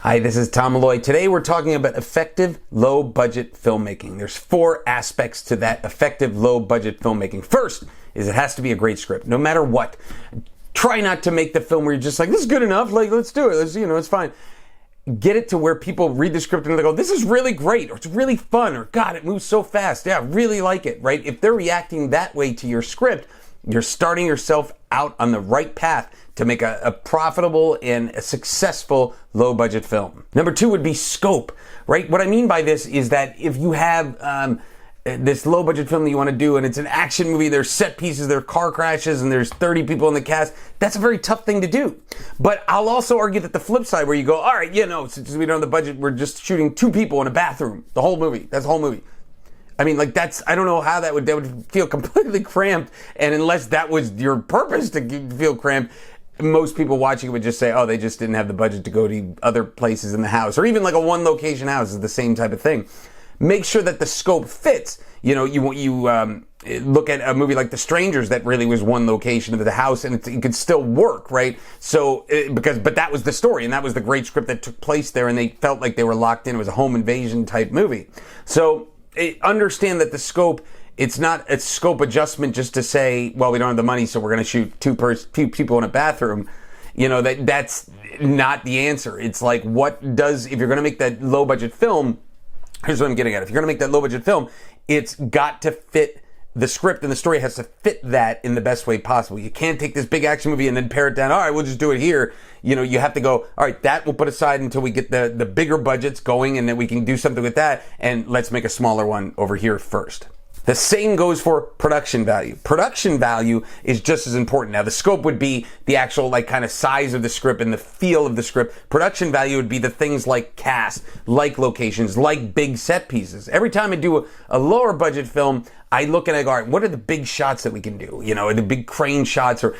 Hi, this is Tom Malloy. Today we're talking about effective low-budget filmmaking. There's 4 aspects to that effective low-budget filmmaking. First is it has to be a great script, no matter what. Try not to make the film where you're just like, this is good enough, like, let's do it, it's fine. Get it to where people read the script and they go, this is really great, or it's really fun, or God, it moves so fast, yeah, I really like it, right? If they're reacting that way to your script, you're starting yourself out on the right path to make a profitable and a successful low-budget film. Number 2 would be scope, right? What I mean by this is that if you have this low-budget film that you want to do and it's an action movie, there's set pieces, there are car crashes, and there's 30 people in the cast, that's a very tough thing to do. But I'll also argue that the flip side where you go, all right, since we don't have the budget, we're just shooting 2 people in a bathroom, the whole movie, that's the whole movie. I mean, like, I don't know how that would feel completely cramped, and unless that was your purpose to feel cramped, most people watching it would just say, oh, they just didn't have the budget to go to other places in the house, or even like a one location house is the same type of thing. Make sure that the scope fits. You look at a movie like The Strangers that really was one location of the house, and it could still work, right? So, but that was the story, and that was the great script that took place there, and they felt like they were locked in. It was a home invasion type movie. So, understand that the scope, it's not a scope adjustment just to say, well, we don't have the money, so we're going to shoot 2 people in a bathroom. That's not the answer. It's like, if you're going to make that low budget film, here's what I'm getting at. If you're going to make that low budget film, it's got to fit the script, and the story has to fit that in the best way possible. You can't take this big action movie and then pare it down. All right, we'll just do it here. You have to go, all right, that we'll put aside until we get the bigger budgets going, and then we can do something with that, and let's make a smaller one over here first. The same goes for production value. Production value is just as important. Now, the scope would be the actual kind of size of the script and the feel of the script. Production value would be the things like cast, like locations, like big set pieces. Every time I do a lower budget film, I look and I go, all right, what are the big shots that we can do? The big crane shots, or,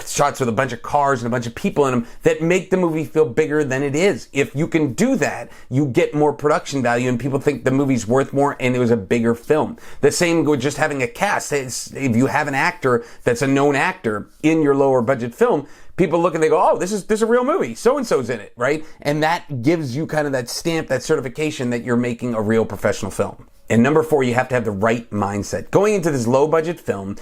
shots with a bunch of cars and a bunch of people in them that make the movie feel bigger than it is. If you can do that, you get more production value and people think the movie's worth more and it was a bigger film. The same with just having a cast. If you have an actor that's a known actor in your lower budget film, people look and they go, oh, this is a real movie. So-and-so's in it, right? And that gives you kind of that stamp, that certification that you're making a real professional film. And number 4, you have to have the right mindset. Going into this low-budget film,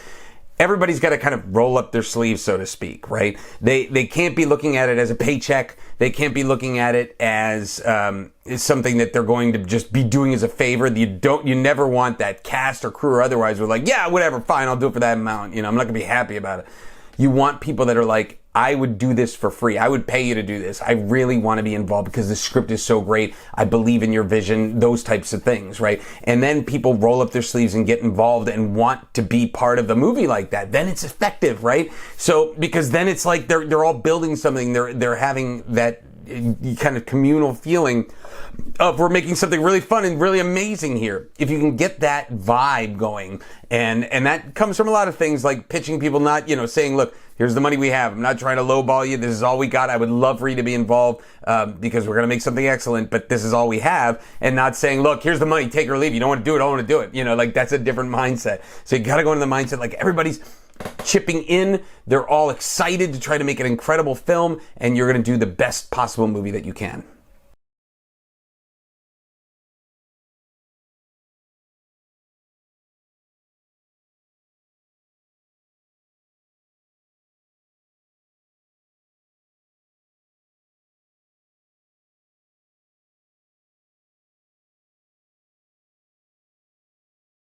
everybody's got to kind of roll up their sleeves, so to speak, right? They can't be looking at it as a paycheck. They can't be looking at it as something that they're going to just be doing as a favor. You never want that cast or crew or otherwise. We're like, yeah, whatever, fine, I'll do it for that amount. I'm not going to be happy about it. You want people that are like, I would do this for free. I would pay you to do this. I really want to be involved because the script is so great. I believe in your vision, those types of things, right? And then people roll up their sleeves and get involved and want to be part of the movie like that. Then it's effective, right? So, because then it's like they're all building something. They're having that kind of communal feeling of, we're making something really fun and really amazing here. If you can get that vibe going, and that comes from a lot of things like pitching people, not, saying, look, here's the money we have. I'm not trying to lowball you. This is all we got. I would love for you to be involved because we're going to make something excellent, but this is all we have. And not saying, look, here's the money, take it or leave. You don't want to do it, I don't want to do it. That's a different mindset. So you got to go into the mindset like everybody's chipping in. They're all excited to try to make an incredible film, and you're going to do the best possible movie that you can.